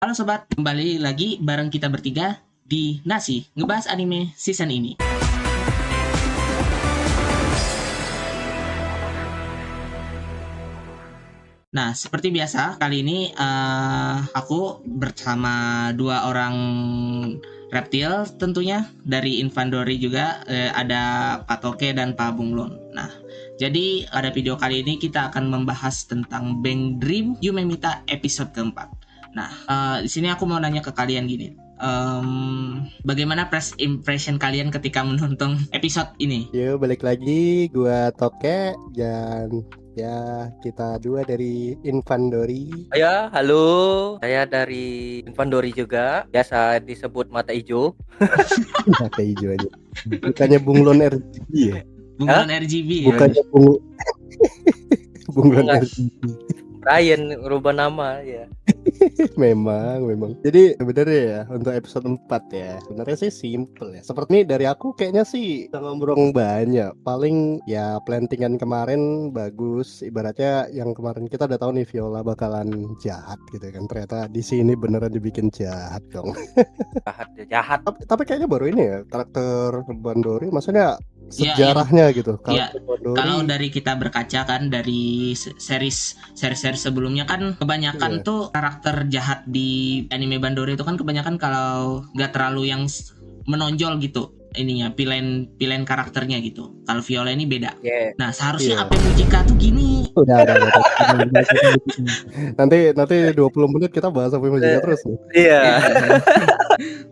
Halo sobat, kembali lagi bareng kita bertiga di Nasi, ngebahas anime season ini. Nah, seperti biasa, kali ini aku bersama dua orang reptil tentunya dari Infandori juga, ada Pak Toke dan Pak Bunglon. Nah, jadi pada video kali ini kita akan membahas tentang Bang Dream Yume Mita episode keempat. Nah, di sini aku mau nanya ke kalian gini. Bagaimana first impression kalian ketika menonton episode ini? Yuk balik lagi, gua Toke dan ya kita dua dari Infandori. Ya, halo. Saya dari Infandori juga. Biasa disebut mata hijau. Mata hijau aja. Bukannya Bunglon RGB ya? Bunglon RGB ya? Bukannya Bunglon Enggak. RGB. Ryan rubah nama ya. Memang. Jadi sebenarnya ya untuk episode 4 ya, sebenarnya sih simple ya. Seperti ini dari aku kayaknya sih udah ngomong banyak. Paling ya plantingan kemarin bagus. Ibaratnya yang kemarin kita udah tahu nih Viola bakalan jahat gitu kan. Ternyata di sini beneran dibikin jahat dong. Jahat. Tapi kayaknya baru ini ya karakter Bandori, maksudnya Ya, sejarahnya gitu. Ya, Karakter Bandori. kalau dari kita berkaca kan dari series sebelumnya kan kebanyakan tuh karakter jahat di anime Bandori itu kan kebanyakan kalau nggak terlalu yang menonjol gitu ininya pilihan karakternya gitu. Kalau Viola ini beda. Yeah. Nah, seharusnya Iya. Ape Mujika tuh gini. Udah. nanti 20 menit kita bahas Ape Mujika terus nih. Iya.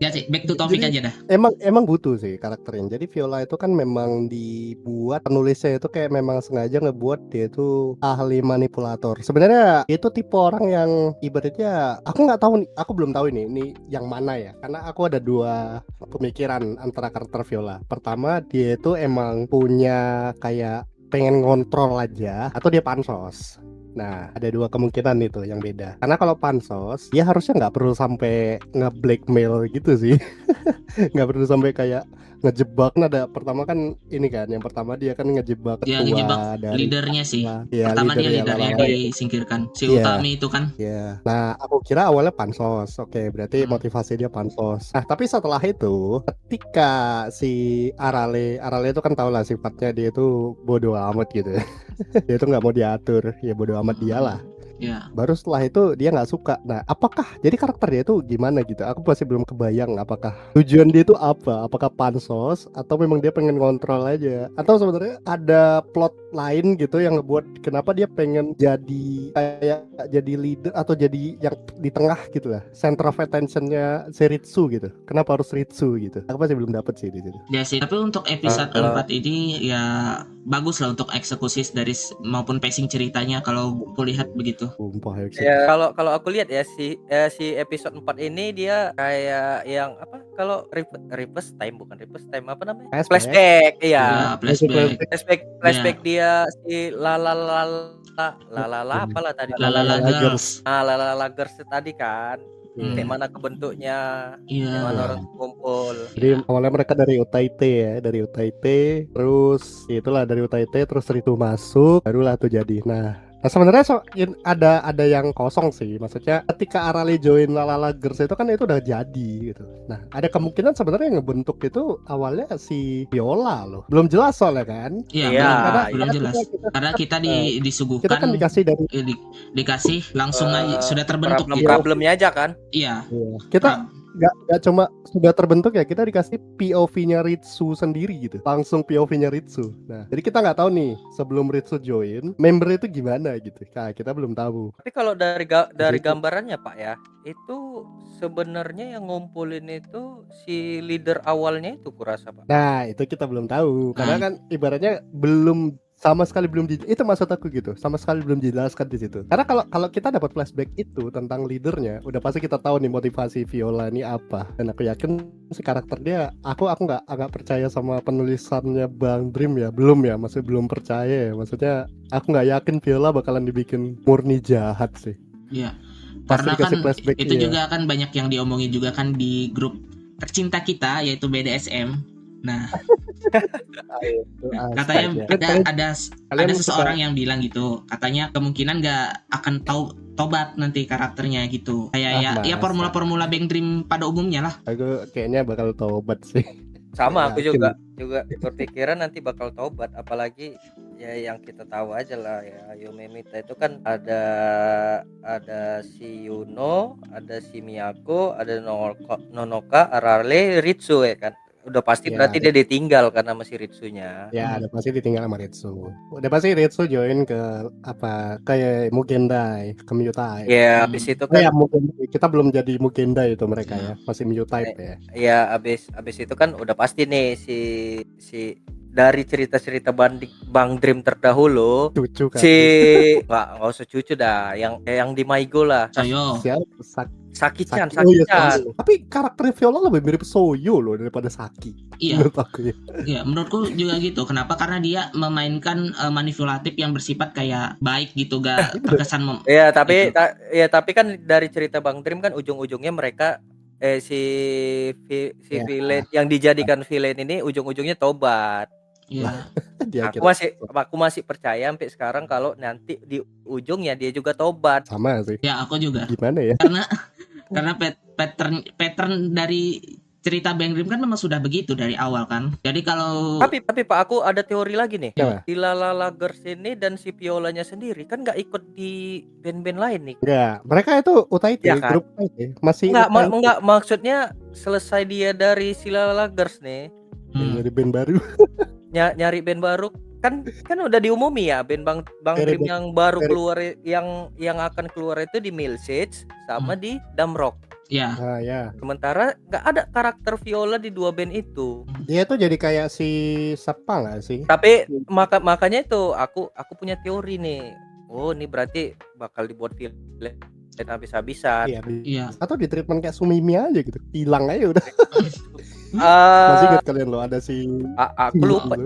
Ya sih, back to topic Jadi, aja dah. Emang butuh sih karakternya. Jadi Viola itu kan memang dibuat, penulisnya itu kayak memang sengaja ngebuat dia itu ahli manipulator. Sebenarnya itu tipe orang yang ibaratnya aku nggak tahu nih, aku belum tahu ini yang mana ya. Karena aku ada dua pemikiran antara karakter Viola. Pertama, dia itu emang punya kayak pengen ngontrol aja, atau dia pansos. Nah, ada dua kemungkinan itu yang beda. Karena kalau pansos, dia harusnya nggak perlu sampai nge-blackmail gitu sih. Nggak perlu sampai kayak ngejebak. Nah, ada pertama kan ini kan, yang pertama dia kan ngejebak Dia ketua ngejebak dari leadernya sih. ya, Pertama dia leadernya Lalala. disingkirkan. Si Iya. Utami itu kan. Ya, nah aku kira awalnya pansos. Oke, berarti motivasi dia pansos. Nah, tapi setelah itu, ketika si Arale itu kan tau lah sifatnya dia itu bodoh amat gitu. Dia itu nggak mau diatur, ya bodoh amat dia lah. Ya. Baru setelah itu dia nggak suka. Nah, apakah jadi karakter dia itu gimana gitu? Aku masih belum kebayang apakah tujuan dia itu apa? Apakah pansos atau memang dia pengen kontrol aja? Atau sebenarnya ada plot lain gitu yang ngebuat kenapa dia pengen jadi kayak jadi leader atau jadi yang di tengah gitu lah, center of attentionnya si Ritsu gitu. Kenapa harus Ritsu gitu? Aku masih belum dapet sih di situ. Ya sih, tapi untuk episode 4 ini ya bagus lah untuk eksekusi dari maupun pacing ceritanya kalau aku lihat begitu. Sumpah Ya, kalau aku lihat ya si episode 4 ini dia kayak yang apa? Kalau reverse time bukan reverse time apa namanya? Flashback. Iya. Flashback dia si lalala apalah tadi Girls. Lalala Girls tadi kan. Kayak mana kebentuknya, kayak mana orang kumpul. Jadi awalnya mereka dari Utaite ya, dari Utaite, terus itulah dari Utaite terus Ritu masuk, barulah tuh jadi. Nah sebenarnya ada yang kosong sih, maksudnya ketika Arale join Lalala Girls itu kan itu udah jadi gitu. Nah ada kemungkinan sebenarnya yang ngebentuk itu awalnya si Viola loh, belum jelas soalnya kan? Iya, belum jelas. Karena kita disuguhkan, kita kan dikasih dari dikasih langsung aja sudah terbentuk gitu. Problemnya aja kan? Iya. Kita nggak cuma sudah terbentuk ya, kita dikasih POV-nya Ritsu sendiri gitu, langsung POV-nya Ritsu. Nah jadi kita nggak tahu nih sebelum Ritsu join member itu gimana gitu. Nah kita belum tahu. Tapi kalau dari gambarannya Pak ya, itu sebenarnya yang ngumpulin itu si leader awalnya itu kurasa Pak. Nah itu kita belum tahu karena kan ibaratnya belum sama sekali itu maksud aku gitu, sama sekali belum dijelaskan di situ. Karena kalau kita dapat flashback itu tentang leadernya, udah pasti kita tahu nih motivasi Viola ini apa. Dan aku yakin si karakter dia, aku agak percaya sama penulisannya Bang Dream ya, masih belum percaya ya. Maksudnya aku nggak yakin Viola bakalan dibikin murni jahat sih. Iya. Pasti Karena kan itu ya. juga kan banyak yang diomongin juga kan di grup tercinta kita yaitu BDSM. Nah, katanya ada seseorang yang bilang gitu, katanya kemungkinan nggak akan tobat nanti karakternya gitu. Kayak ya formula Bang Dream pada umumnya lah. Aku kayaknya bakal tobat sih. Sama aku juga berpikiran nanti bakal tobat, apalagi ya yang kita tahu aja lah ya, Yomemita itu kan ada si Yuno, ada si Miyako, ada Nonoka, Arale, Ritsu ya kan. Udah pasti berarti dia ditinggal karena masih Ritsunya. Ya, udah pasti ditinggal sama Ritsu. Udah pasti Ritsu join ke kayak Mugendai, ke Mewtype. Ya, habis itu kan ya, kita belum jadi Mugendai itu mereka ya, masih Mewtype ya. Ya, habis itu kan udah pasti nih si dari cerita-cerita Bang Dream terdahulu, cucu kan. Nggak usah cucu dah, yang di Maigo lah. Soyo. Saki-chan. Tapi karakter Viola lebih mirip Soyo loh daripada Saki. Iya. Menurut aku ya. Iya, menurutku juga gitu. Kenapa? Karena dia memainkan manipulatif yang bersifat kayak baik gitu, gak terkesan Iya, tapi kan dari cerita Bang Dream kan ujung-ujungnya mereka si villain yang dijadikan villain ini ujung-ujungnya tobat. Iya. Aku masih percaya sampai sekarang kalau nanti di ujungnya dia juga tobat. Sama sih. Ya, aku juga. Gimana ya? Karena pattern dari cerita Bang Dream kan memang sudah begitu dari awal kan. Jadi kalau tapi Pak, aku ada teori lagi nih. Ya. Si Lala Girls ini dan si Violanya sendiri kan nggak ikut di band-band lain nih. Enggak, mereka itu UTIT ya, kan? Grup UTIT. Masih enggak maksudnya selesai dia dari si Lala Girls nih. Nyari band baru. Nyari band baru kan udah diumumi ya, band Bang Dream yang baru keluar yang akan keluar itu di Milsage sama di Damrock. Ya. Ya. Sementara nggak ada karakter Viola di dua band itu. Dia tuh jadi kayak si Sepang nggak sih? Tapi makanya itu aku punya teori nih. Oh, ini berarti bakal dibuat film habis-habisan. Iya. Atau di treatment kayak Sumimi aja gitu. Hilang aja udah. Masih ingat kalian loh ada si aku lupa.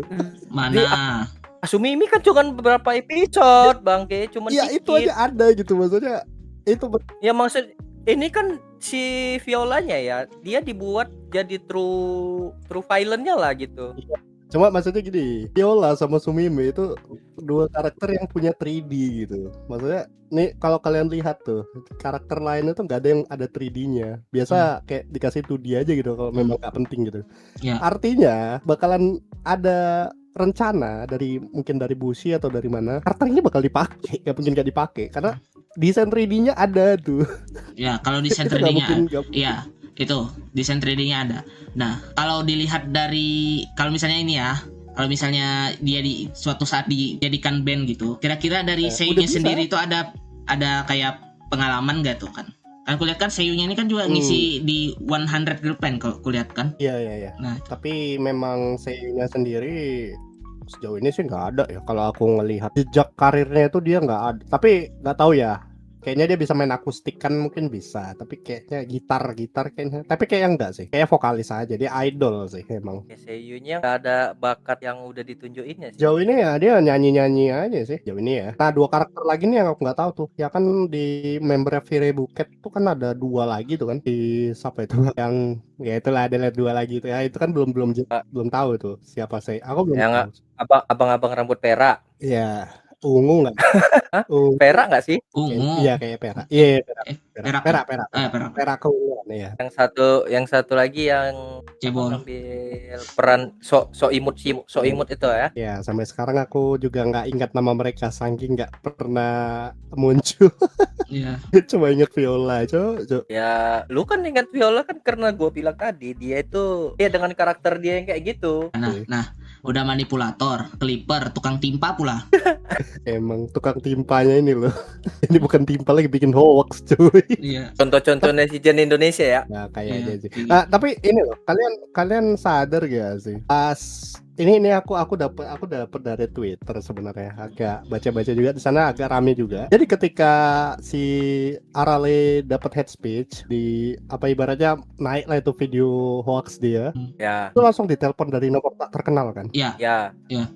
Mana? Sumimi kan cuma beberapa episode, Bangke, cuma ya dikit. Itu aja ada gitu maksudnya. Itu ya maksud ini kan si Violanya ya, dia dibuat jadi true villain-nya lah gitu. Cuma maksudnya gini, Viola sama Sumimi itu dua karakter yang punya 3D gitu. Maksudnya nih kalau kalian lihat tuh karakter lainnya tuh nggak ada yang ada 3D-nya. Biasa kayak dikasih 2D aja gitu kalau memang nggak penting gitu. Ya. Artinya bakalan ada rencana mungkin dari Bushi atau dari mana karakter ini bakal dipakai, nggak mungkin nggak dipakai karena desain 3D-nya ada tuh. Ya, kalau desain 3D-nya iya, itu desain 3D-nya ada. Nah, kalau dilihat dari kalau misalnya ini ya, kalau misalnya dia di suatu saat dijadikan band gitu, kira-kira dari seiyunya sendiri itu ada kayak pengalaman gak tuh kan? Kan kulihat kan seiyunya ini kan juga ngisi di 100 Girl Band kalau kulihat kan? Iya. Nah, tapi memang seiyunya sendiri sejauh ini sih nggak ada ya. Kalau aku ngelihat jejak karirnya itu dia nggak ada. Tapi nggak tahu ya. Kayaknya dia bisa main akustik kan mungkin bisa, tapi kayaknya gitar kayaknya. Tapi kayaknya enggak sih. Kayak vokalis aja, dia idol sih emang. Seiyunya nggak ada bakat yang udah ditunjukinnya sih. Jauh ini ya dia nyanyi aja sih. Jauh ini ya. Nah, dua karakter lagi nih yang aku nggak tahu tuh. Ya kan di member Fire Buket tuh kan ada dua lagi tuh kan. Di siapa itu yang ya itulah ada dua lagi tuh ya. Itu kan belum tahu tuh siapa sih. Aku belum tahu. Abang-abang rambut perak. Iya. Ungu nggak? Perak nggak sih? Ungu. Iya kayak perak. Iya perak. Perak keunguan ya. Yang satu lagi yang Cebol ambil peran so imut itu ya. Ya sampai sekarang aku juga nggak ingat nama mereka saking nggak pernah muncul. Iya. Cuma ingat Viola, Cok. Ya, lu kan ingat Viola kan karena gue bilang tadi dia itu dengan karakter dia yang kayak gitu. Nah, udah manipulator, clipper, tukang timpa pula. Emang tukang timpanya ini loh. Ini bukan timpa lagi, bikin hoax cuy. Iya. Contoh-contoh netizen Indonesia ya. Nah kayaknya sih. Nah, tapi ini loh, kalian sadar gak sih? Pas ini aku dapat dari Twitter sebenarnya, agak baca-baca juga di sana agak rame juga. Jadi ketika si Arale dapat head speech di ibaratnya naik lah itu video hoax dia, ya. Itu langsung ditelepon dari nomor tak terkenal kan? Iya.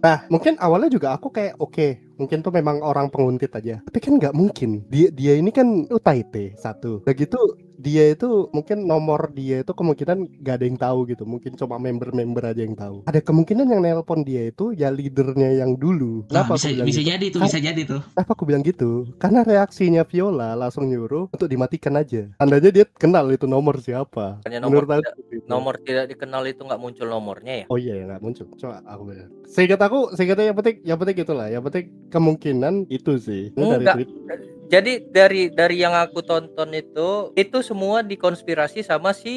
Nah mungkin awalnya juga aku kayak oke, mungkin tuh memang orang penguntit aja. Tapi kan nggak mungkin. Dia ini kan UTIT satu. Udah gitu dia itu mungkin nomor dia itu kemungkinan gak ada yang tahu gitu, mungkin cuma member-member aja yang tahu. Ada kemungkinan yang nelpon dia itu ya leadernya yang dulu. Nah, Kenapa bisa aku bilang bisa gitu? jadi tuh, bisa jadi tuh. Kenapa aku bilang gitu? Karena reaksinya Viola langsung nyuruh untuk dimatikan aja. Tandanya dia kenal itu nomor siapa. Nomor Menurut aku tidak, gitu. nomor tidak dikenal itu nggak muncul nomornya ya? Oh iya ya nggak muncul. Coba aku bilang. Seingat yang penting itulah. Yang penting kemungkinan itu sih. Ini dari Enggak. tweet. Jadi dari yang aku tonton itu semua dikonspirasi sama si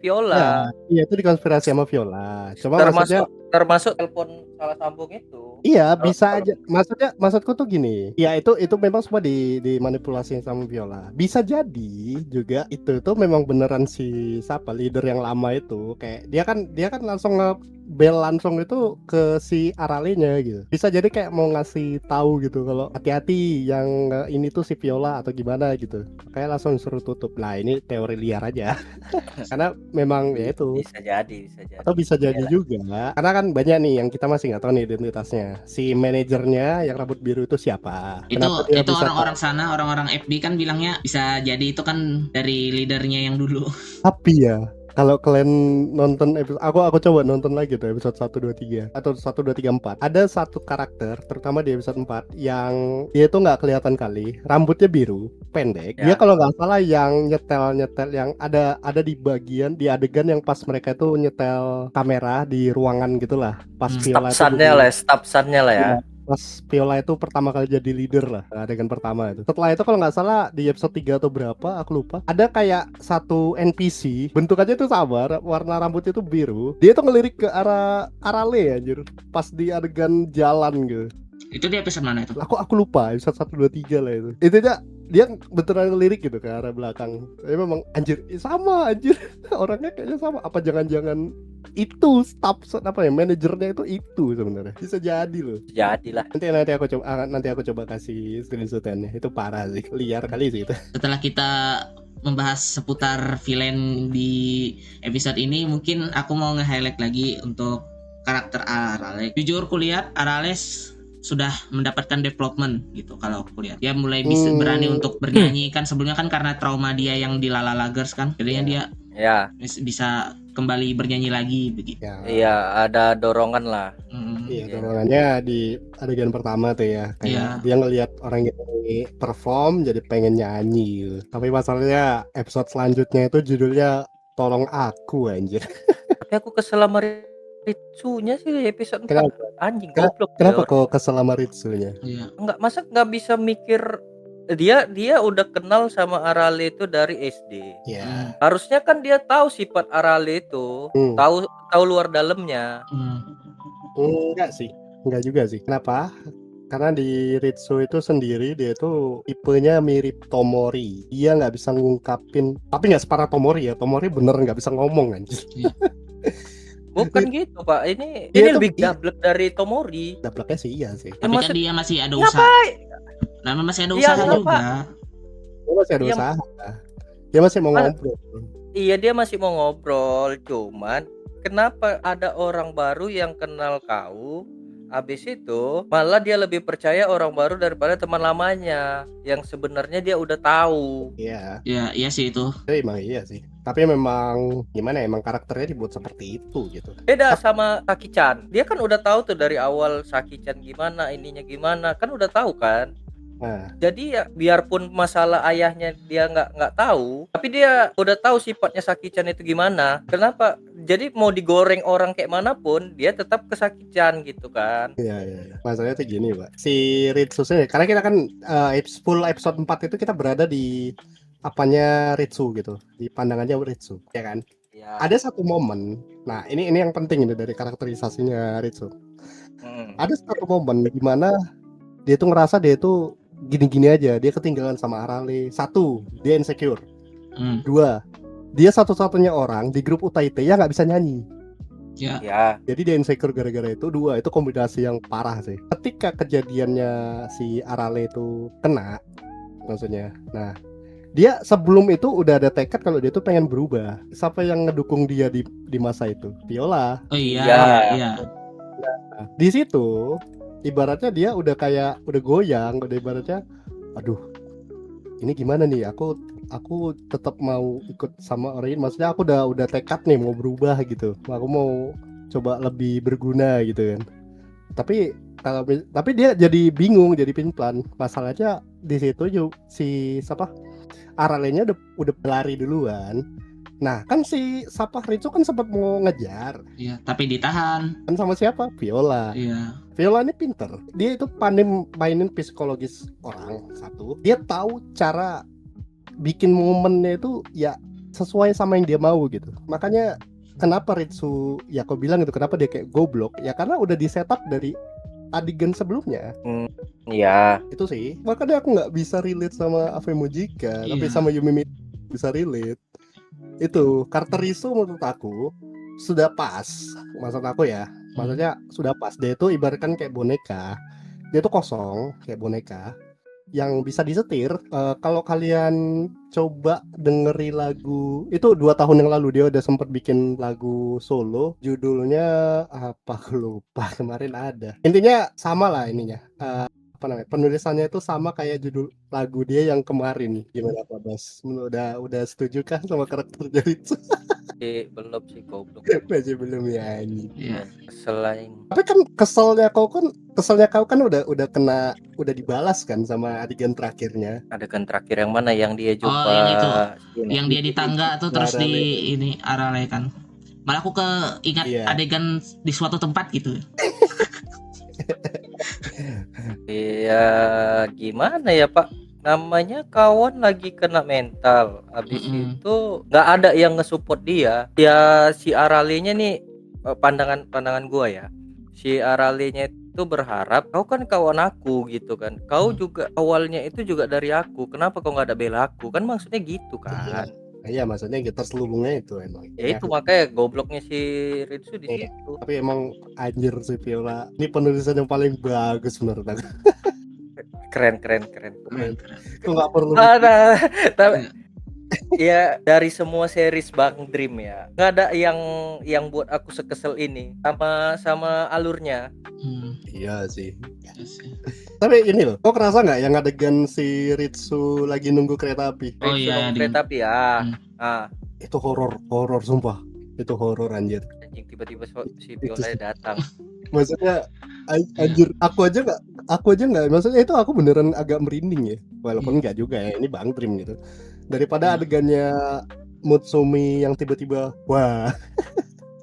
Viola. Iya itu dikonspirasi sama Viola. Cuma maksudnya termasuk telepon salah sambung itu. iya bisa aja. Maksudku tuh gini. Ya itu memang semua dimanipulasi sama Viola. Bisa jadi juga itu tuh memang beneran si siapa leader yang lama itu. Kayak dia kan langsung bel langsung itu ke si Aralenya gitu. Bisa jadi kayak mau ngasih tahu gitu kalau hati-hati yang ini tuh si Viola atau gimana gitu. Kayak langsung suruh tutup. Nah, ini teori liar aja. Karena memang ya itu. Bisa jadi. Atau bisa jadi juga. Karena kan banyak nih yang kita masih nggak tahu nih identitasnya. Si manajernya yang rambut biru itu siapa? Itu orang-orang sana, orang-orang FB kan bilangnya bisa jadi itu kan dari leadernya yang dulu. Tapi ya kalau kalian nonton episode, aku coba nonton lagi tuh episode 1, 2, 3 atau 1, 2, 3, 4. Ada satu karakter terutama di episode 4 yang dia itu nggak kelihatan kali, rambutnya biru, pendek. Dia kalau nggak salah yang nyetel yang ada di bagian di adegan yang pas mereka itu nyetel kamera di ruangan gitulah. Pas Viola itu stafsannya lah ya. Pas Viola itu pertama kali jadi leader lah, adegan pertama itu. Setelah itu kalau nggak salah di episode 3 atau berapa, aku lupa. Ada kayak satu NPC, bentukannya itu sama, warna rambutnya itu biru. Dia tuh ngelirik ke arah Arale anjir, pas di adegan jalan gitu. Itu di episode mana itu? Aku lupa, episode 1, 2, 3 lah itu. Itu dia beneran ngelirik gitu ke arah belakang. Memang anjir, sama anjir. Orangnya kayaknya sama. Apa jangan-jangan itu staff manajernya itu sebenarnya. Bisa jadi loh. Jadilah. Nanti aku coba kasih screenshotannya. Itu parah sih. Liar kali sih itu. Setelah kita membahas seputar villain di episode ini, mungkin aku mau nge-highlight lagi untuk karakter Arale. Jujur kulihat Arales sudah mendapatkan development gitu kalau aku lihat. Dia mulai bisa berani untuk bernyanyi kan, sebelumnya kan karena trauma dia yang di Lala Lagers kan. Jadinya dia bisa kembali bernyanyi lagi begitu. Iya, ada dorongan lah. Iya, dorongannya di adegan pertama tuh ya. Kayak dia ngelihat orang ini perform jadi pengen nyanyi gitu. Tapi masalahnya episode selanjutnya itu judulnya Tolong Aku anjir. Tapi aku kesel sama Ritsunya sih episode 4. Anjing goblok. Kenapa kok kesel sama Ritsunya? Iya. Enggak, masa nggak bisa mikir dia udah kenal sama Arale itu dari SD. Iya. Harusnya kan dia tahu sifat Arale itu, tahu luar dalamnya. Enggak sih. Enggak juga sih. Kenapa? Karena di Ritsu itu sendiri dia itu tipenya mirip Tomori. Dia nggak bisa ngungkapin, tapi nggak separah Tomori ya. Tomori bener nggak bisa ngomong anjir. Bukan gitu Pak, ini lebih gablek dari Tomori. Gableknya sih iya sih. Tapi kan dia masih ada usaha. Masih ada usaha juga. Dia masih ada usaha. Dia masih mau ngobrol. Iya, dia masih mau ngobrol. Cuman kenapa ada orang baru yang kenal kau? Habis itu malah dia lebih percaya orang baru daripada teman lamanya yang sebenarnya dia udah tahu. Iya. Iya sih itu. Emang iya sih. Tapi memang gimana emang karakternya dibuat seperti itu gitu. Beda sama Saki-chan. Dia kan udah tahu tuh dari awal Saki-chan gimana, ininya gimana, kan udah tahu kan. Nah. Jadi ya biarpun masalah ayahnya dia nggak tahu, tapi dia udah tahu sifatnya Saki-chan itu gimana. Kenapa? Jadi mau digoreng orang kayak manapun, dia tetap ke Saki-chan gitu kan. Iya. Masalahnya tuh gini Pak. Si Ritsu karena kita kan full episode 4 itu kita berada di apanya Ritsu gitu, di pandangannya Ritsu, ya kan? Ya. Ada satu momen. Nah, ini yang penting ini dari karakterisasinya Ritsu. Ada satu momen di mana dia tuh ngerasa dia tuh gini-gini aja, dia ketinggalan sama Arale. 1, dia insecure. 2, dia satu-satunya orang di grup Utaite yang nggak bisa nyanyi. Ya. Jadi dia insecure gara-gara itu. 2, itu kombinasi yang parah sih. Ketika kejadiannya si Arale itu kena, maksudnya. Nah, dia sebelum itu udah ada tekad kalau dia tuh pengen berubah. Siapa yang ngedukung dia di masa itu? Viola. Oh iya. Nah, di situ ibaratnya dia udah goyang, udah ibaratnya aduh ini gimana nih, aku tetap mau ikut sama orang ini, maksudnya aku udah tekad nih mau berubah gitu, aku mau coba lebih berguna gitu kan. Tapi dia jadi bingung, jadi pinplan. Masalahnya di situ si siapa Aralenya udah lari duluan. Nah kan si siapa Ritsu kan sempat mau ngejar. Iya, tapi ditahan. Kan sama siapa? Viola. Iya. Viola ini pinter. Dia itu pandai mainin psikologis orang satu. Dia tahu cara bikin momennya itu ya sesuai sama yang dia mau gitu. Makanya kenapa Ritsu ya kau bilang itu kenapa dia kayak goblok? Ya karena udah di setup dari adegan sebelumnya. Iya. Itu sih. Makanya aku nggak bisa relate sama Afemojika, tapi Iya. sama Yumi bisa relate. Itu karakter Ritsu menurut aku sudah pas. Maksud aku ya, maksudnya sudah pas. Dia itu ibaratkan kayak boneka. Dia tuh kosong kayak boneka yang bisa disetir. Kalau kalian coba dengeri lagu itu 2 tahun yang lalu, dia udah sempat bikin lagu solo, judulnya apa aku lupa, kemarin ada. Intinya sama lah ininya, apa namanya, penulisannya itu sama kayak judul lagu dia yang kemarin. Gimana Pak Bas? Udah setuju kah sama karakter Jalitsu? Belum sih goblok. Masih belum ya ini. Iya. Selain Tapi kan keselnya kau kan udah dibalas kan sama adegan terakhirnya. adegan terakhir yang mana yang dia jumpa yang itu. ini. Yang dia di tangga tuh terus Arale. di ini Arale kan. Malah aku ingat Iya. adegan di suatu tempat gitu. Iya, gimana ya Pak? Namanya kawan lagi kena mental. Habis itu nggak ada yang nge-support dia. Ya si Arale-nya nih, pandangan gua ya. Si Arale-nya itu berharap kau kan kawan aku gitu kan. Kau juga awalnya itu juga dari aku. Kenapa kau nggak ada bela aku? Kan maksudnya gitu kan. Iya, maksudnya kita terselubungnya itu emang. Ya itu makanya gobloknya si Ritsu di Iya. situ. Tapi emang anjir si Viola. Ini penulisan yang paling bagus menurut aku. Keren. Kok nggak perlu. Tapi ya dari semua series Bang Dream ya, nggak ada yang buat aku sekesel ini sama alurnya. Iya sih. Tapi ini loh, kok kerasa nggak yang adegan si Ritsu lagi nunggu kereta api? Oh iya, kereta api ya. Itu horor sumpah. Itu horor anjir. Anjing tiba-tiba si Viola datang. Maksudnya anjir, aku aja nggak, maksudnya itu aku beneran agak merinding ya, walaupun nggak juga ya, ini Bang Dream gitu. Daripada adegannya Mutsumi yang tiba-tiba wah,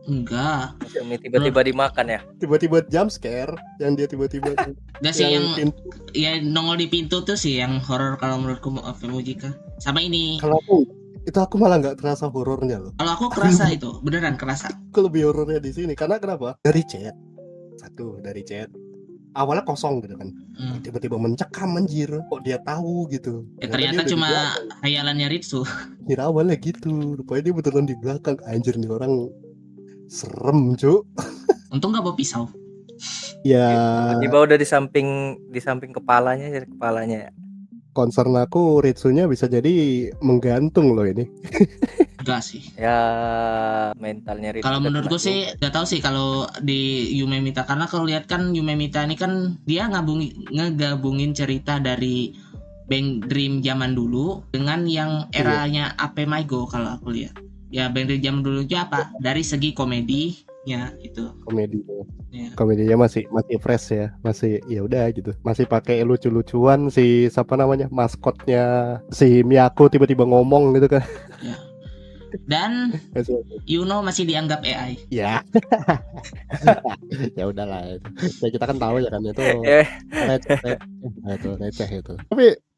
enggak. Mutsumi tiba-tiba dimakan ya. Tiba-tiba jump scare yang dia tiba-tiba enggak sih yang ya nongol di pintu tuh sih yang horor kalau menurutku Afemojika. Sama ini. Kalau aku malah nggak terasa horornya loh. Kalau aku kerasa itu, beneran kerasa. Aku lebih horornya di sini karena kenapa? Dari chat. Awalnya kosong gitu kan. Tiba-tiba mencekam anjir. Kok dia tahu gitu. Ternyata cuma hayalannya Ritsu. Kira awalnya gitu. Rupanya dia beneran di belakang. Anjir nih orang serem, Cuk. Untung enggak bawa pisau. Ya. Tiba udah di samping kepalanya ya. Concern aku Ritsunya bisa jadi menggantung loh ini. Enggak sih. Ya mentalnya Ritsu. Kalau menurutku sih nggak tahu sih kalau di Yume Mita, karena kalau lihat kan Yume Mita ini kan dia ngegabungin cerita dari Bang Dream zaman dulu dengan yang eranya Ape Maigo kalau aku lihat. Ya Bang Dream zaman dulu itu apa? Dari segi komedinya itu. Komedinya masih fresh ya, masih ya udah gitu, masih pakai lucu-lucuan si siapa namanya maskotnya si Miyako tiba-tiba ngomong gitu kan. Ya. Dan Yuno masih dianggap AI. Ya. Ya udahlah. Ya kita kan tahu ya kan itu receh itu.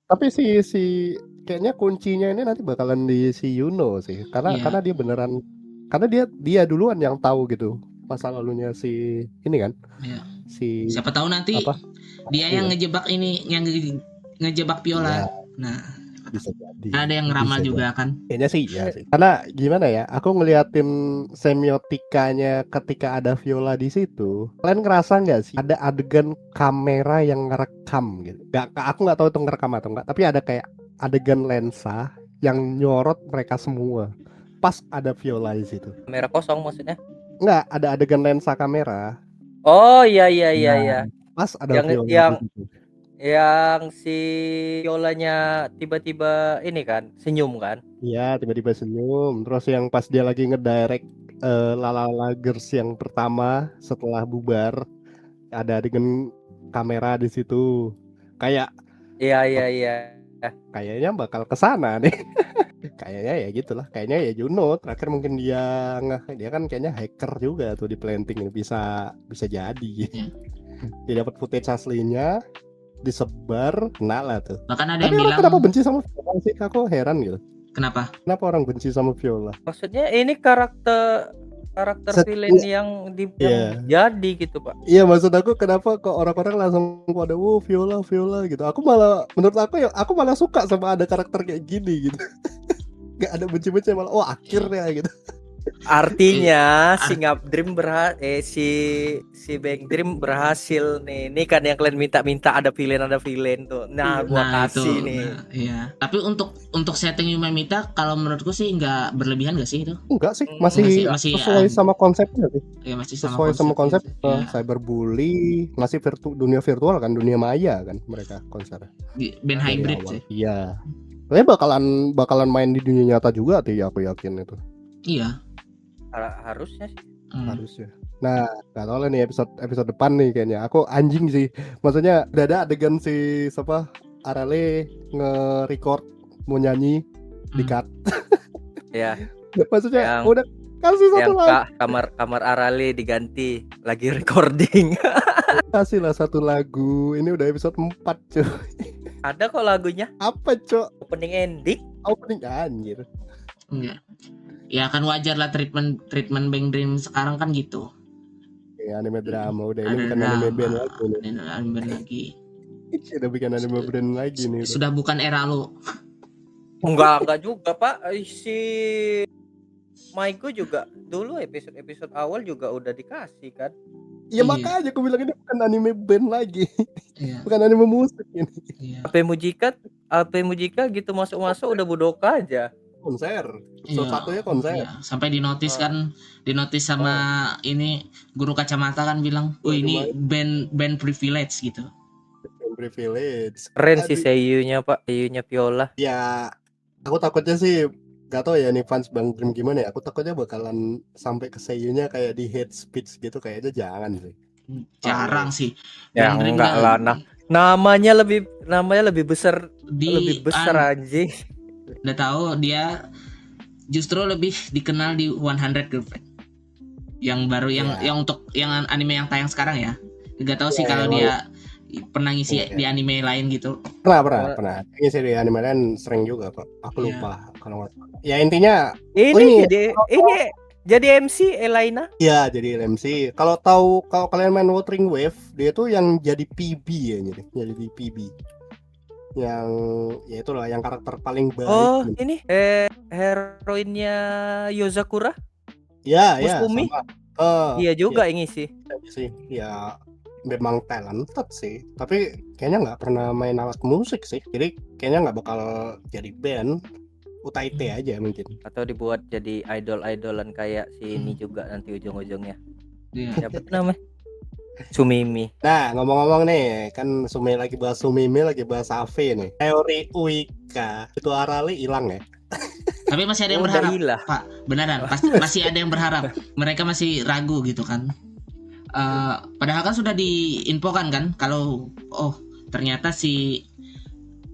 Tapi si kayaknya kuncinya ini nanti bakalan di si Yuno sih, karena dia beneran, karena dia duluan yang tahu gitu masa lalunya si ini kan. Iya. Si siapa tahu nanti dia yang ngejebak ini, yang ngejebak Viola. Nah, bisa jadi. Ada yang ngeramal juga kan? Kayaknya sih ya sih. Karena gimana ya? Aku ngeliatin semiotikanya ketika ada Viola di situ. Kalian ngerasa nggak sih ada adegan kamera yang ngerekam gitu? Aku nggak tahu itu ngerekam atau enggak. Tapi ada kayak adegan lensa yang nyorot mereka semua. Pas ada Viola di situ. Kamera kosong maksudnya? Enggak, ada adegan lensa kamera. Oh iya. Pas ada Viola di situ. Yang si Violanya tiba-tiba ini kan senyum kan? Iya, tiba-tiba senyum. Terus yang pas dia lagi ngedirect Lala Lagers yang pertama setelah bubar, ada adegan kamera di situ. Kayak Iya. kayaknya bakal kesana nih. Kayaknya ya gitulah. Kayaknya ya Juno terakhir mungkin dia kan kayaknya hacker juga tuh di planting, bisa jadi. Dia dapat footage aslinya, disebar, kena lah tuh. Bahkan ada Tapi yang orang bilang kenapa benci sama Viola sih? Aku heran gitu. kenapa? Kenapa orang benci sama Viola? Maksudnya ini karakter villain yang Iya. jadi gitu, Pak. Iya, maksud aku kenapa kok orang-orang langsung pada Viola gitu. Menurut aku malah suka sama ada karakter kayak gini gitu. Gak ada benci-benci, malah akhirnya gitu. Artinya si Dream si Bang Dream berhasil nih. Ini kan yang kalian minta ada villain tuh. Nah, gua kasih itu, nih. Iya. Tapi untuk setting Yuma Mita kalau menurutku sih nggak berlebihan nggak sih itu? Enggak sih, masih sesuai sama konsepnya sih. Iya, masih sesuai sama konsep ya. cyberbully, masih dunia virtual kan, dunia maya kan mereka konsernya. Band hybrid sih. Iya. Kayaknya bakalan main di dunia nyata juga tuh ya, aku yakin itu. Iya. Harusnya sih. Harusnya. Nah, nggak tahu lah nih episode depan nih kayaknya. Aku anjing sih. Maksudnya udah ada adegan si Arale nge-record mau nyanyi di cut. Ya. Maksudnya udah kasih satu lagu. Kamar Arale diganti lagi recording. Kasih lah satu lagu. Ini udah episode 4, cuy. Ada kok lagunya. Apa, Cok? Opening ending. Opening anjir. Enggak. Ya kan wajar lah treatment Bang Dream sekarang kan gitu. Ya anime drama udah, ini bukan anime band lagi nih. Anime band lagi. Udah bikin anime brand lagi nih. Sudah bukan era lo. Enggak juga, Pak. Si Maiko juga dulu episode awal juga udah dikasih kan. Ya makanya aku bilang ini bukan anime band lagi. Bukan anime musik ini. AP Mujika gitu masuk udah budoka aja. Konser. Satunya konser. Iya. Sampai dinotis sama ini guru kacamata kan bilang, ini band privilege gitu. Band privilege. Keren sih seiyunya, Pak. Seiyunya Viola. Ya, aku takutnya sih gak tau ya nih fans Bang Dream gimana ya. Aku takutnya bakalan sampai ke seiyunya kayak di hate speech gitu, kayaknya jangan sih. Jarang sih. Ya enggak lah. Namanya lebih besar anjing. Udah tahu dia justru lebih dikenal di 100 Girlfriend yang baru yang untuk yang anime yang tayang sekarang ya. Gak tahu sih kalau dia pernah ngisi di anime lain gitu. Pernah ngisi di anime lain sering juga kok. Aku lupa kalau nggak. Ya intinya ini jadi MC Elaina. Iya, jadi MC. Kalau kalian main Wuthering Wave, dia tuh yang jadi PB ya, jadi PB. Yang ya itulah yang karakter paling baik. Oh, ini heroinnya Yozakura? Ya, Muspumi? Iya juga yang ngisi. Ya memang talented sih, tapi kayaknya nggak pernah main alat musik sih. Jadi kayaknya nggak bakal jadi band. Utaite aja mungkin. Atau dibuat jadi idolan kayak si ini juga nanti ujung-ujungnya. Siapa namanya? Sumimi. Nah, ngomong-ngomong nih, kan lagi bahas Sumimi, lagi bahas Ave nih. Teori Uika itu Arale hilang ya. Tapi masih ada yang berharap, Pak. Beneran, masih ada yang berharap. Mereka masih ragu gitu kan. Padahal kan sudah diinfokan kan kalau ternyata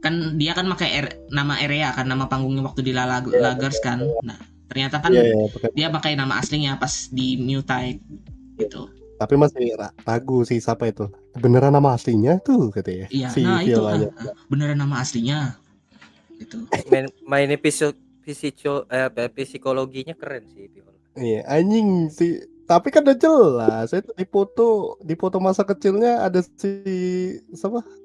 kan dia kan pakai nama Area kan, nama panggungnya waktu di Lagers kan. Nah, ternyata kan dia pakai nama aslinya pas di Mutate gitu. Tapi masih ragu sih siapa itu. Beneran nama aslinya tuh katanya. Iya, nah itu kan. Beneran nama aslinya. Gitu. Main psikologinya keren sih Viola. Iya, anjing sih. Tapi kan udah jelas, itu di foto masa kecilnya ada si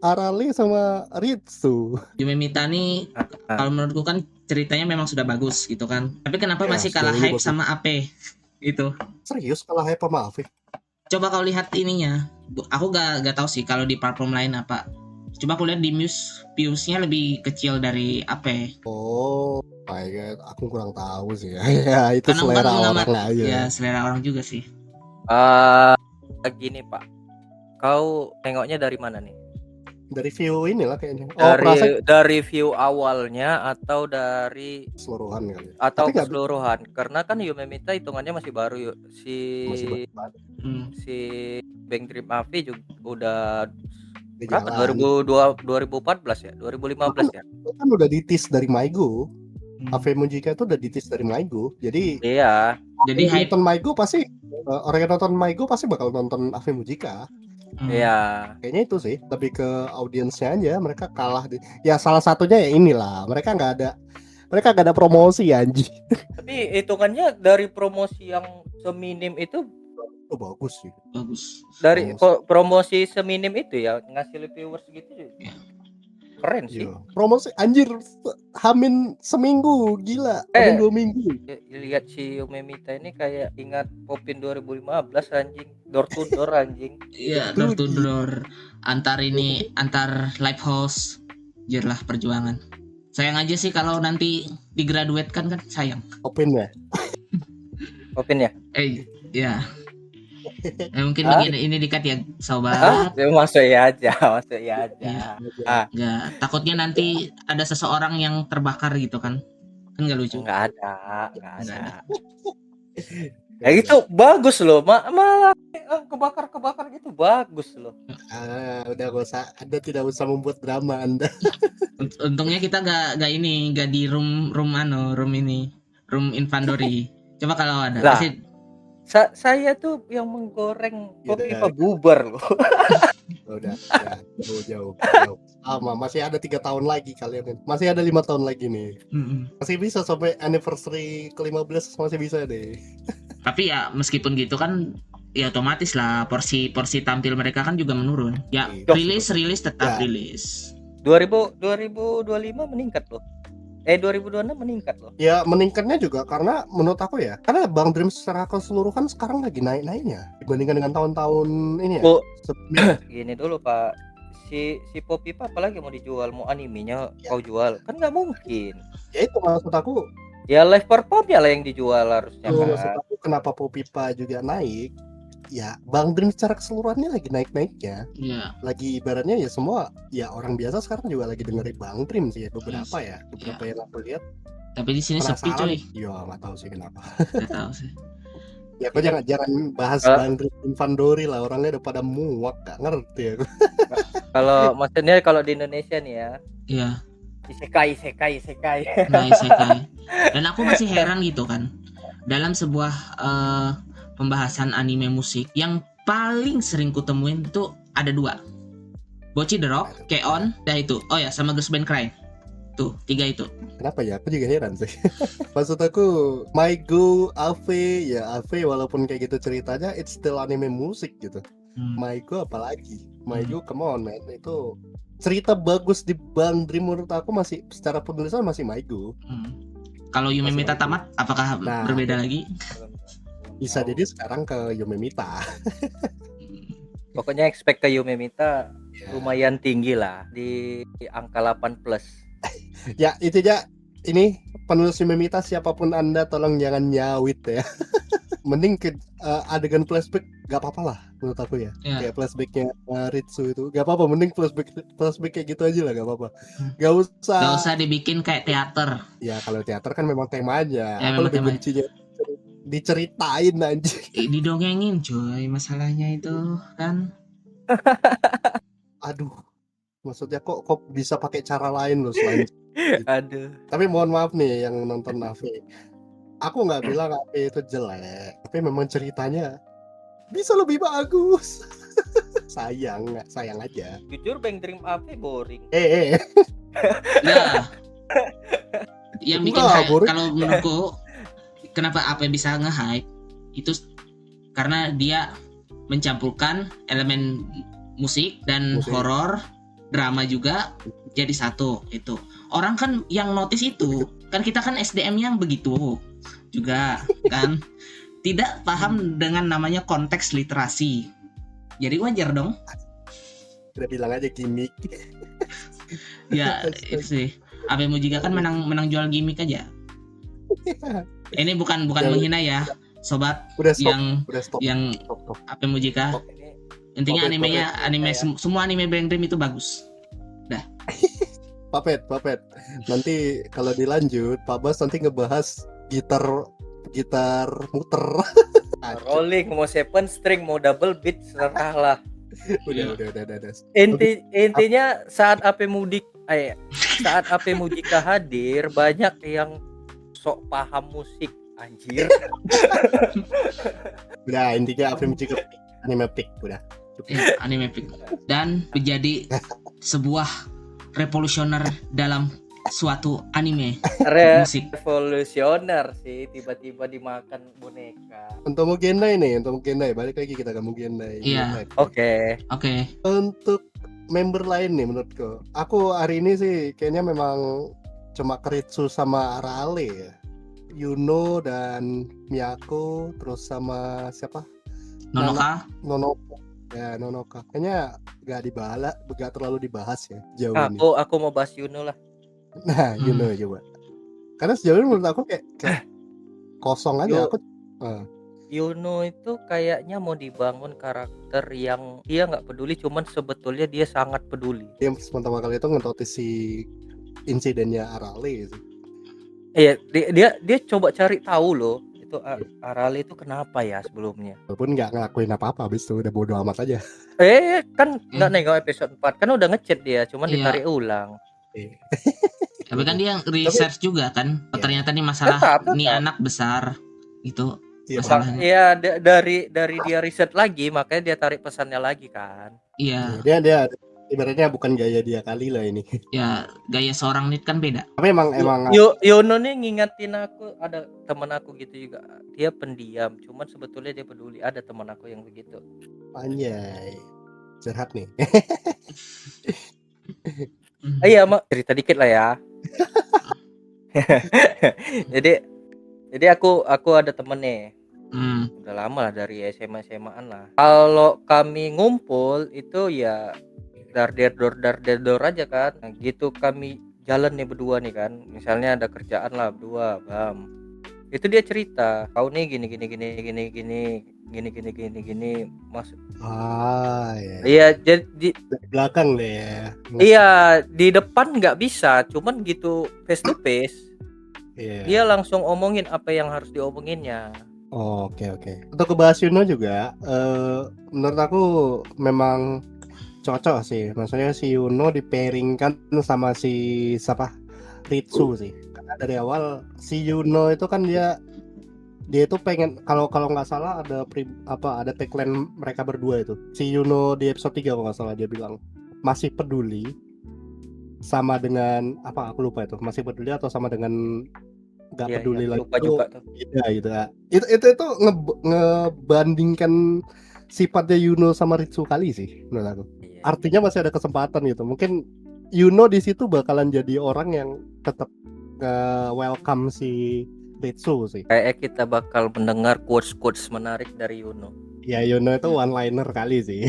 Arale sama Ritsu. Yume Mita nih kalau menurutku kan ceritanya memang sudah bagus gitu kan. Tapi kenapa masih kalah hype sama AP itu? Serius kalah hype sama AP? Coba kau lihat ininya. Aku gak tahu sih kalau di platform lain apa. Coba aku lihat di views-nya lebih kecil dari AP. Oh my god, aku kurang tahu sih ya. Itu karena selera orang aja. Ya, selera orang juga sih. Gini Pak, kau tengoknya dari mana nih? Dari view inilah kayaknya. Oh, dari view awalnya atau dari keseluruhan kali. Atau keseluruhan. Karena kan Yume Mita hitungannya masih baru masih si Bang Dream AV juga udah berapa? 2014 ya? 2015 ya? Kan udah ditis dari Maigo. Ave Mujika itu udah ditis dari Maigo. Jadi iya. Jadi nonton Maigo pasti orang yang nonton Maigo pasti bakal nonton Ave Mujika. Iya. Kayaknya itu sih lebih ke audiensnya aja, mereka kalah ya salah satunya ya inilah, mereka nggak ada promosi ya anjing. Tapi hitungannya dari promosi yang seminim itu bagus sih. Bagus. Dari promosi seminim itu ya ngasih viewers gitu ya. Keren sih. Promosi anjir hamin seminggu gila. Hamin 2 minggu. Lihat si Yume Mita ini kayak ingat Popin 2015 anjing. Door to door anjing. Iya, door to door. Antar live house. Jerlah perjuangan. Sayang aja sih kalau nanti digraduate kan sayang. Popin ya. Popin ya? Ya. Mungkin ini dikat ya sobat. Masuk ya aja. Enggak, takutnya nanti ada seseorang yang terbakar gitu kan nggak lucu. Nggak ada. Ya gitu bagus loh, malah kebakar gitu bagus loh. Udah gak usah, Anda tidak usah membuat drama Anda. Untungnya kita nggak di room Infandori. Coba kalau ada pasti saya tuh yang menggoreng kopi bubar loh. Udah jauh. Masih ada 3 tahun lagi kalian. Masih ada 5 tahun lagi nih. Masih bisa sampai anniversary ke-15 masih bisa deh. Tapi ya meskipun gitu kan ya otomatis lah porsi tampil mereka kan juga menurun. Ya rilis tetap rilis. 2025 meningkat loh. 2026 meningkat loh. Ya meningkatnya juga karena menurut aku ya, karena Bang Dream secara keseluruhan sekarang lagi naik-naiknya dibandingkan dengan tahun-tahun ini ya. Gini dulu Pak, si Popipa apalagi mau dijual, mau animenya kau jual kan nggak mungkin. Ya itu maksud aku. Ya live performnya lah yang dijual harusnya kan. Maksud aku kenapa Popipa juga naik? Ya Bang Dream secara keseluruhannya lagi naik-naiknya. Lagi ibaratnya ya semua ya orang biasa sekarang juga lagi dengerin Bang Dream sih ya, beberapa yang aku lihat. Tapi di sini sepi coy. Iya nggak tahu sih kenapa. Nggak tahu sih. Ya kok jangan bahas Bang Dream Infandori lah, orangnya udah pada muak, gak ngerti aku. Kalau maksudnya kalau di Indonesia nih ya. Iya. Isekai. Nah, isekai. Dan aku masih heran gitu kan. Dalam sebuah pembahasan anime musik yang paling sering kutemuin itu ada 2. Bocchi the Rock, K-On, itu. Oh ya, sama Girls Band Cry. Tuh, 3 itu. Kenapa ya? Aku juga heran sih. Maksud aku, Maigo, AV walaupun kayak gitu ceritanya, it's still anime musik gitu. Maigo apalagi? Maigo, come on man, itu cerita bagus di Bang Dream menurut aku masih secara penulisan masih Maigo. Kalau Yume Mita tamat, apakah berbeda lagi? Bisa jadi sekarang ke Yume Mita. Pokoknya expect ke Yume Mita lumayan tinggi lah di angka 8+. Ya itu aja. Ini penulis Yume Mita siapapun Anda tolong jangan nyawit ya. Mending ke adegan flashback gak apa-apa lah menurut aku ya. Kayak flashbacknya Ritsu itu gak apa-apa, mending flashback kayak gitu aja lah, gak apa-apa. Gak usah dibikin kayak teater. Ya kalau teater kan memang temanya. Aku lebih bencinya diceritain anjing. Didongengin coy, masalahnya itu kan. Aduh, maksudnya kok bisa pakai cara lain loh selain Aduh. Tapi mohon maaf nih yang nonton AV. Aku nggak bilang AV itu jelek, tapi memang ceritanya bisa lebih bagus. sayang aja. Jujur Bang Dream AV boring. Ya. Yang bikin kalau menurutku kenapa apa bisa nge-hype itu karena dia mencampurkan elemen musik dan horor, drama juga jadi satu. Itu orang kan yang notice itu kan, kita kan SDM yang begitu juga kan tidak paham dengan namanya konteks literasi, jadi wajar dong. Udah bilang aja gimmick. Ya itu sih Ave Mujika kan menang jual gimmick aja. Ini bukan menghina ya sobat. Yang Ave Mujika. Intinya anime semua anime Bang Dream itu bagus. Papet. Nanti kalau dilanjut, Pak Bas nanti ngebahas gitar muter. Rolling, mau 7 string, mau double beat, serahlah. Udah. Intinya saat AP Mujika hadir, banyak yang sok paham musik, anjir. Udah, intinya apa Mujika anime pick udah. Anime pick. Dan menjadi sebuah revolusioner dalam suatu anime musik. Revolusioner sih, tiba-tiba dimakan boneka. Untuk Mugendai balik lagi kita ke Mugendai. Iya. Oke. Untuk member lain nih menurutku, aku hari ini sih kayaknya memang cuma Kritsu sama Arale ya. Yuno dan Miyako, terus sama siapa? Nonoka. Ya, Nonoka. Kayaknya gak terlalu dibahas ya jauh ini. Aku mau bahas Yuno lah. Nah, Yuno coba. Karena sejauh ini menurut aku kayak kosong aja. Yuno itu kayaknya mau dibangun karakter yang dia nggak peduli, cuman sebetulnya dia sangat peduli. Dia pertama kali itu ngenotis si insidennya Arale sih. Iya, dia coba cari tahu loh, itu Arale itu kenapa ya sebelumnya. Walaupun nggak ngelakuin apa-apa, habis itu udah bodo amat aja. Kan nggak nengok episode 4, kan udah ngechat dia, cuman ditarik ulang. Tapi kan dia research juga kan, ternyata nih masalah nih anak besar itu masalahnya. Iya, dari dia riset lagi, makanya dia tarik pesannya lagi kan. Iya. Dia ibaratnya bukan gaya dia kali lah ini. Ya, gaya seorang nit kan beda. Tapi emang Yono nih ngingetin aku, ada teman aku gitu juga. Dia pendiam, cuman sebetulnya dia peduli. Ada teman aku yang begitu. Anjay. Curhat nih. Iya, Mak, cerita dikit lah ya. Jadi aku ada temen nih. Udah lama lah, dari SMA-an lah. Kalau kami ngumpul itu ya dar der aja kan. Nah, gitu kami jalan nih berdua nih kan. Misalnya ada kerjaan lah berdua, bam. Itu dia cerita, kau nih gini maksud. Iya, jadi di belakang deh ya. Iya, di depan nggak bisa, cuman gitu face to face. Dia langsung omongin apa yang harus diomonginnya. Oke. Untuk ngebahas Yuno juga, menurut aku memang cocok sih. Maksudnya si Yuno dipairingkan sama si Ritsu sih. Karena dari awal si Yuno itu kan dia itu pengen, kalau nggak salah ada tagline mereka berdua itu. Si Yuno di episode 3 kalau nggak salah dia bilang masih peduli sama dengan apa, aku lupa itu, masih peduli atau sama dengan nggak peduli lagi. Lupa juga tuh. Iya gitu. Itu ngebandingkan sifatnya Yuno sama Ritsu kali sih menurut aku. Artinya masih ada kesempatan gitu. Mungkin Yuno di situ bakalan jadi orang yang tetap welcome si Ritsu sih. Kayak kita bakal mendengar quotes menarik dari Yuno. Ya, Yuno itu one liner kali sih.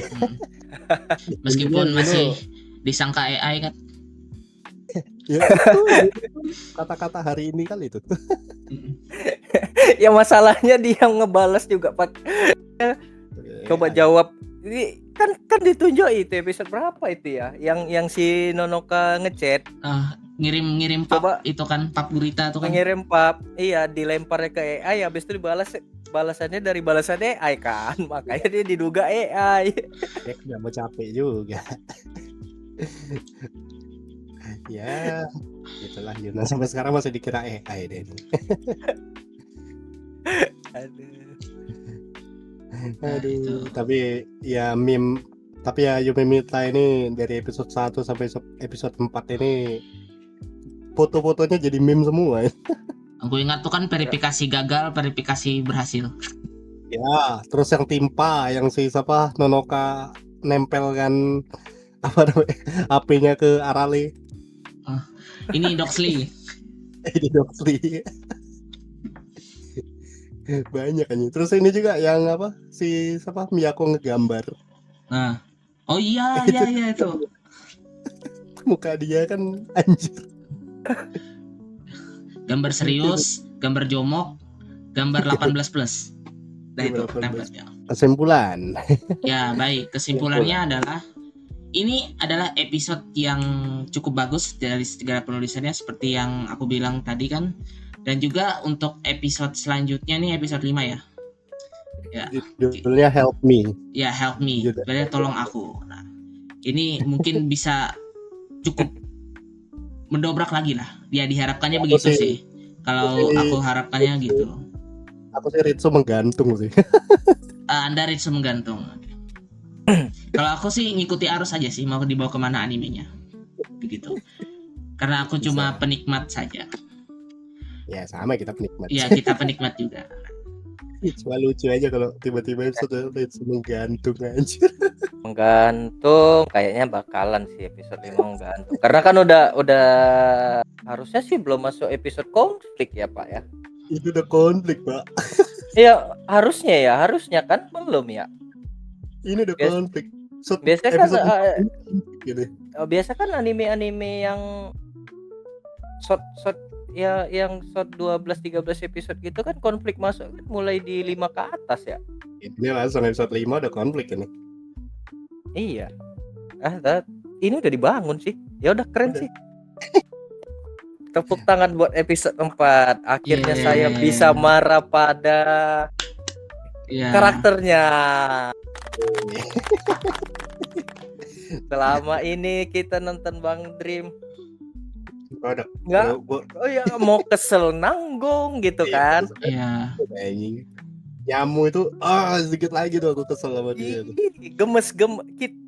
Meskipun masih disangka AI kan. Ya, itu kata-kata hari ini kali itu. Ya masalahnya dia ngebales juga Pak. Coba jawab. Ini kan ditunjuk itu episode berapa itu ya? Yang si Nonoka ngechat. Ngirim pap itu kan, pap gurita itu kan. Ngirim pap. Iya, dilemparnya ke AI, habis itu balasannya dari balasan AI kan. Makanya dia diduga AI. Nggak mau capek juga. Ya, itulah Yuno sampai sekarang masih dikira AI deh. Aduh. Tapi ya Yumi Mita ini dari episode 1 sampai episode 4 ini foto-fotonya jadi meme semua. Aku ingat tuh kan verifikasi gagal, verifikasi berhasil. Ya, terus yang timpa, yang si Nonoka nempelkan HP-nya ke Arale. Ini Doxley. Banyak aja. Terus ini juga yang si Miyako ngegambar. Nah. Oh iya itu. Muka dia kan anjir. Gambar serius, gambar jomok, gambar 18+. Nah itu template-nya. Kesimpulan. Ya, baik. Kesimpulannya adalah ini adalah episode yang cukup bagus dari segala penulisannya seperti yang aku bilang tadi kan. Dan juga untuk episode selanjutnya nih episode 5 ya. Ya. Judulnya Help Me. Ya, Help Me. Berarti tolong aku. Nah, ini mungkin bisa cukup mendobrak lagi lah. Ya diharapkannya begitu sih. Kalau aku harapkannya gitu. Aku sih Ritsu menggantung sih. Anda Ritsu menggantung. Kalau aku sih ngikuti arus aja sih, mau dibawa kemana animenya, begitu. Karena aku cuma penikmat saja. Ya sama, kita penikmat. Ya kita penikmat juga. Cuma lucu aja kalau tiba-tiba episode Ritsu menggantung aja. Menggantung, kayaknya bakalan sih episode 5 menggantung. Karena kan udah harusnya sih belum masuk episode konflik ya Pak ya. Itu udah konflik Pak. Iya harusnya kan belum ya. Ini udah konflik. Biasa kan anime-anime yang short ya, yang short 12-13 episode gitu kan konflik masuk kan mulai di 5 ke atas ya. Ini langsung episode 5 udah konflik ini. Iya. Ini udah dibangun sih. Ya udah keren sih. Tepuk tangan buat episode 4. Akhirnya saya bisa marah pada karakternya. Selama ini kita nonton Bang Dream mau kesel nanggung gitu kan. Iya. Nyamu itu sedikit lagi tuh aku kesel sama dia tuh.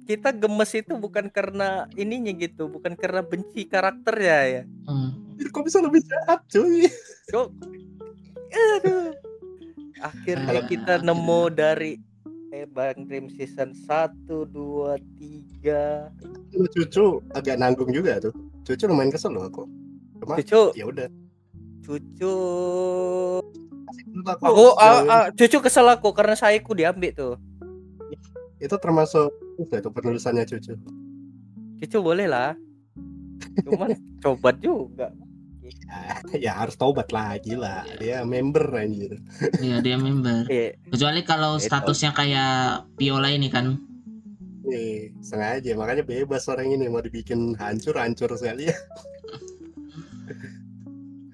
Kita gemes itu bukan karena ininya gitu, bukan karena benci karakternya ya. Kok bisa lebih jahat cuy. Aduh. Akhirnya kita nemu dari Bang Dream season 1, 2, 3. Cucu agak nanggung juga tuh. Cucu lumayan kesel loh aku. Cuma ya udah. Cucu Cucu kesel aku karena Saiku diambil tuh. Itu termasuk itu penulisannya Cucu. Cucu boleh lah. Cuman coba juga. Ya harus taubat lagi lah. Dia member anjir. Iya, dia member. Kecuali kalau statusnya kayak Viola ini kan. Nih, sengaja makanya bebas orang ini mau dibikin hancur sekali ya.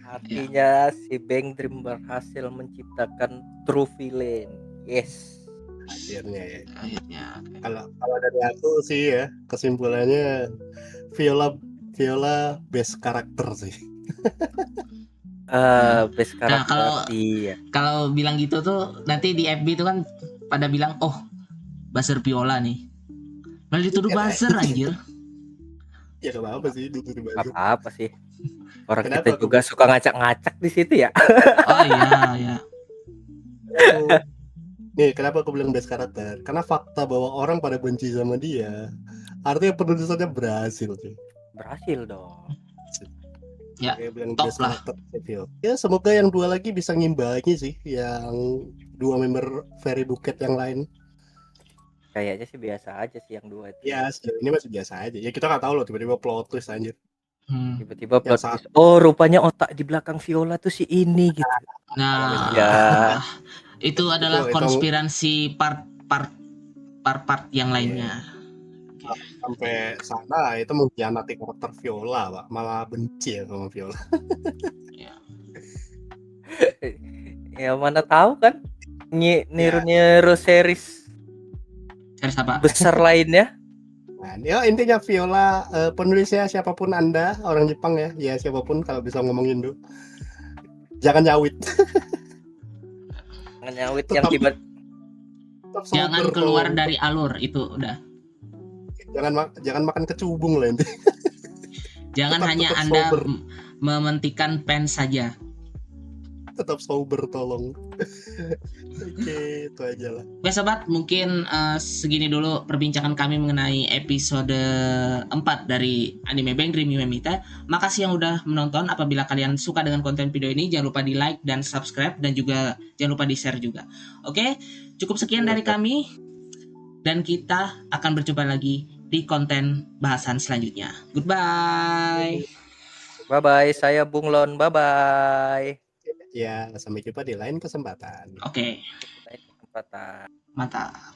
Artinya si Bang Dream berhasil menciptakan true villain. Yes. Akhirnya. Kalau dari aku sih ya, kesimpulannya Viola best karakter sih. Best karakter. Nah, kalau bilang gitu tuh nanti di FB itu kan pada bilang buzzer Viola nih. Malah dituduh buzzer anjir. Ya gak apa-apa sih dituduh buzzer. Apa sih? Orang kenapa kita juga suka ngacak-ngacak di situ ya. Oh iya. Nih kenapa aku bilang best karakter? Karena fakta bahwa orang pada benci sama dia, artinya penulisannya berhasil sih. Berhasil dong. Ya, top lah. Ya semoga yang 2 lagi bisa ngimbangi sih, yang 2 member Fairy Bouquet yang lain. Kayaknya sih biasa aja sih yang 2 itu. Ya sejauh ini masih biasa aja. Ya kita nggak tahu loh tiba-tiba plot twist anjir. Tiba-tiba plot twist. Oh rupanya otak di belakang Viola tuh si ini gitu. Nah, ya. Itu adalah konspirasi part yang lainnya. Sampai sana itu mengkhianati karakter Viola, Pak. Malah benci ya sama Viola. Ya mana tahu kan niru series apa? Besar lainnya. Nah, intinya Viola penulisnya siapapun Anda, orang Jepang ya siapapun kalau bisa ngomongin Indo. Jangan nyawit. Jangan nyawit yang tiba. Jangan keluar dari alur itu udah. Jangan makan kecubung lah intinya. Jangan hanya Anda mementikan pen saja. Tetap sober tolong. Oke, itu aja lah. Oke sobat, mungkin segini dulu perbincangan kami mengenai episode 4 dari anime Bang Dream Yumemita. Makasih yang udah menonton. Apabila kalian suka dengan konten video ini, jangan lupa di like dan subscribe, dan juga jangan lupa di share juga. Oke, cukup sekian dari kami, dan kita akan berjumpa lagi di konten bahasan selanjutnya. Goodbye. Bye-bye, saya Bunglon. Bye-bye. Ya, sampai jumpa di lain kesempatan. Oke. Lain kesempatan. Mantap.